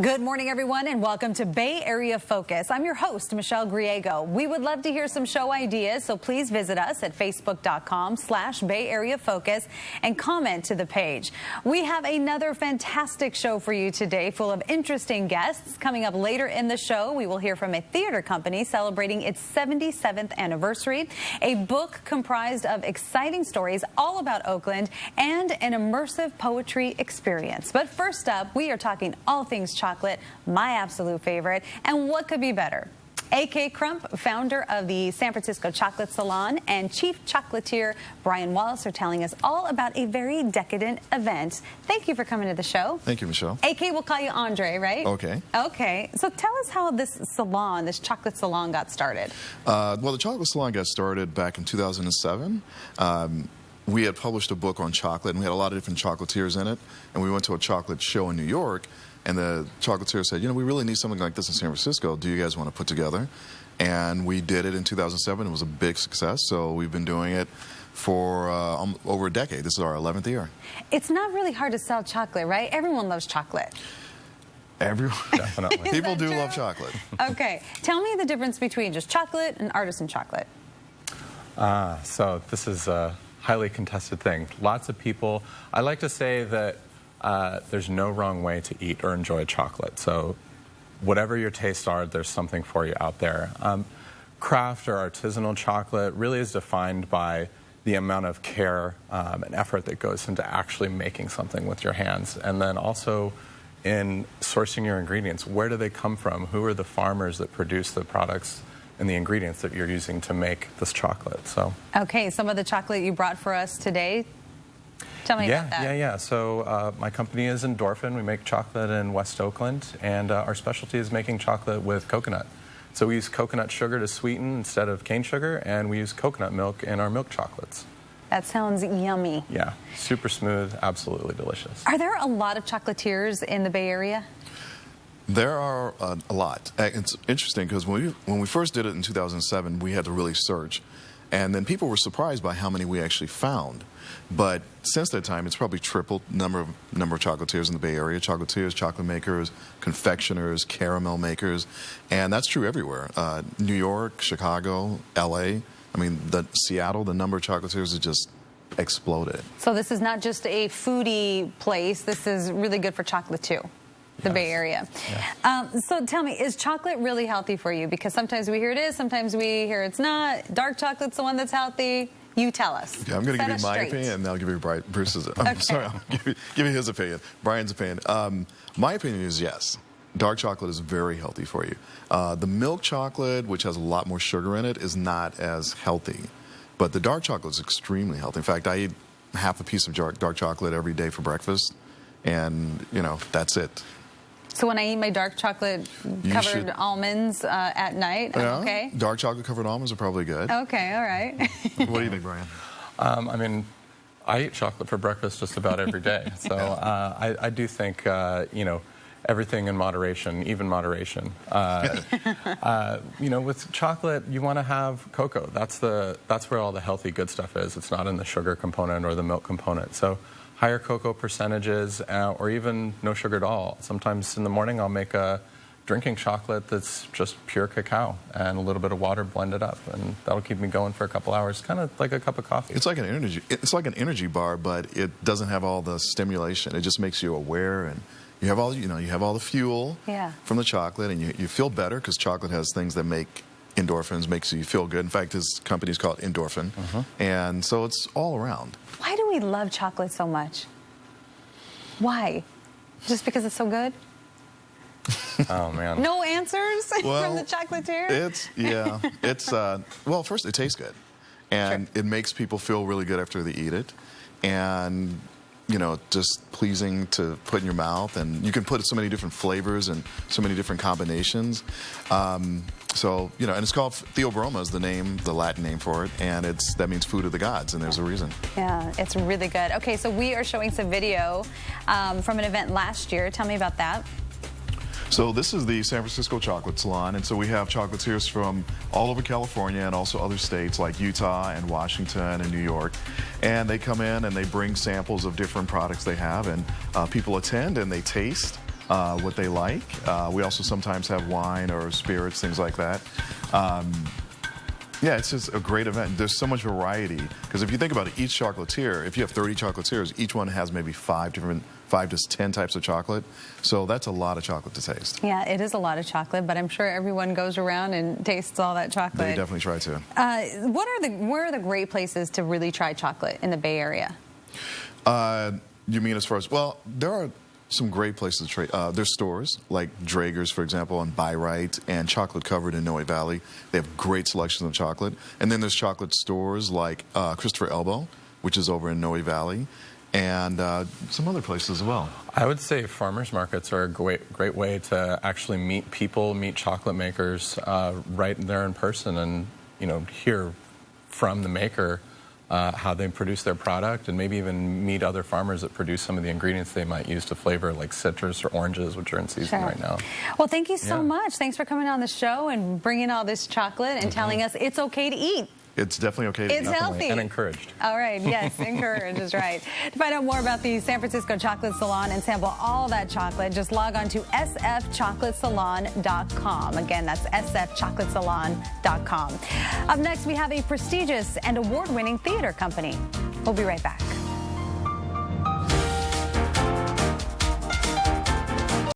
Good morning, everyone, and welcome to Bay Area Focus. I'm your host, Michelle Griego. We would love to hear some show ideas, so please visit us at facebook.com/Bay Area Focus and comment to the page. We have another fantastic show for you today, full of interesting guests. Coming up later in the show, we will hear from a theater company celebrating its 77th anniversary, a book comprised of exciting stories all about Oakland, and an immersive poetry experience. But first up, we are talking all things chocolate, my absolute favorite, and what could be better? A.K. Crump, founder of the San Francisco Chocolate Salon, and Chief Chocolatier Brian Wallace are telling us all about a very decadent event. Thank you for coming to the show. Thank you, Michelle. A.K. will call you Andre, right? Okay. Okay. So tell us how this salon, this chocolate salon, got started. Well, the Chocolate Salon got started back in 2007. We had published a book on chocolate, and we had a lot of different chocolatiers in it. And we went to a chocolate show in New York, and the chocolatier said, you know, we really need something like this in San Francisco. Do you guys want to put together? And we did it in 2007. It was a big success, so we've been doing it for over a decade. This is our 11th year. It's not really hard to sell chocolate, right? Everyone loves chocolate. Everyone, definitely. People do true? love chocolate. Okay. Tell me the difference between just chocolate and artisan chocolate. So this is a highly contested thing. Lots of people, I like to say that there's no wrong way to eat or enjoy chocolate. So whatever your tastes are, there's something for you out there. Craft or artisanal chocolate really is defined by the amount of care and effort that goes into actually making something with your hands. And then also in sourcing your ingredients. Where do they come from? Who are the farmers that produce the products and the ingredients that you're using to make this chocolate? So okay, some of the chocolate you brought for us today, tell me about that. Yeah. So my company is Endorphin. We make chocolate in West Oakland, and our specialty is making chocolate with coconut. So we use coconut sugar to sweeten instead of cane sugar, and we use coconut milk in our milk chocolates. That sounds yummy. Yeah, super smooth, absolutely delicious. Are there a lot of chocolatiers in the Bay Area? There are a lot. It's interesting because when we first did it in 2007, we had to really search. And then people were surprised by how many we actually found. But since that time, it's probably tripled number of chocolatiers in the Bay Area. Chocolatiers, chocolate makers, confectioners, caramel makers. And that's true everywhere. New York, Chicago, L.A. I mean, Seattle, the number of chocolatiers has just exploded. So this is not just a foodie place. This is really good for chocolate, too. The Bay Area. Yes. So tell me, is chocolate really healthy for you? Because sometimes we hear it is, sometimes we hear it's not. Dark chocolate's the one that's healthy. You tell us. Okay, I'm going to give you my opinion, and then I'll give you Bruce's. I'm sorry, I'll give you his opinion, Brian's opinion. My opinion is yes. Dark chocolate is very healthy for you. The milk chocolate, which has a lot more sugar in it, is not as healthy. But the dark chocolate is extremely healthy. In fact, I eat half a piece of dark chocolate every day for breakfast, and, you know, that's it. So when I eat my dark chocolate covered almonds at night, yeah, okay? Dark chocolate covered almonds are probably good. Okay, all right. What do you think, Brian? I mean, I eat chocolate for breakfast just about every day. So I do think, you know, everything in moderation, even moderation. You know, with chocolate, you want to have cocoa. That's where all the healthy good stuff is. It's not in the sugar component or the milk component. So higher cocoa percentages, or even no sugar at all. Sometimes in the morning I'll make a drinking chocolate that's just pure cacao and a little bit of water blended up, and that'll keep me going for a couple hours, kind of like a cup of coffee. It's like an energy. It's like an energy bar, but it doesn't have all the stimulation. It just makes you aware, and you have all you have all the fuel from the chocolate, and you feel better because chocolate has things that make endorphins, makes you feel good. In fact, his company's called Endorphin, and so it's all around. Why do we love chocolate so much? Why? Just because it's so good? Oh, man. No answers from the chocolatier? It's well, first, it tastes good. And it makes people feel really good after they eat it. And, you know, just pleasing to put in your mouth. And you can put so many different flavors and so many different combinations. So, you know, and it's called Theobroma is the name, the Latin name for it, and that means food of the gods, and there's a reason. Yeah, it's really good. Okay, so we are showing some video from an event last year. Tell me about that. So this is the San Francisco Chocolate Salon, and so we have chocolatiers from all over California and also other states like Utah and Washington and New York. And they come in and they bring samples of different products they have, and people attend and they taste. what they like. We also sometimes have wine or spirits, things like that. Yeah, it's just a great event. There's so much variety, because if you think about it, each chocolatier, if you have 30 chocolatiers, each one has maybe 5 to 10 types of chocolate. So that's a lot of chocolate to taste. Yeah, it is a lot of chocolate, but I'm sure everyone goes around and tastes all that chocolate. They definitely try to. Where are the great places to really try chocolate in the Bay Area? You mean as far as, well, there are some great places to trade. There's stores like Draeger's, for example, on Byright and Chocolate Covered in Noe Valley. They have great selections of chocolate. And then there's chocolate stores like Christopher Elbow, which is over in Noe Valley, and some other places as well. I would say farmers markets are a great way to actually meet people, meet chocolate makers right there in person, and hear from the maker how they produce their product, and maybe even meet other farmers that produce some of the ingredients they might use to flavor, like citrus or oranges, which are in season right now. Well, thank you so much. Thanks for coming on the show and bringing all this chocolate and telling us it's okay to eat. It's definitely okay to eat. It's healthy. And encouraged. All right, yes, encouraged is right. To find out more about the San Francisco Chocolate Salon and sample all that chocolate, just log on to sfchocolatesalon.com. Again, that's sfchocolatesalon.com. Up next, we have a prestigious and award-winning theater company. We'll be right back.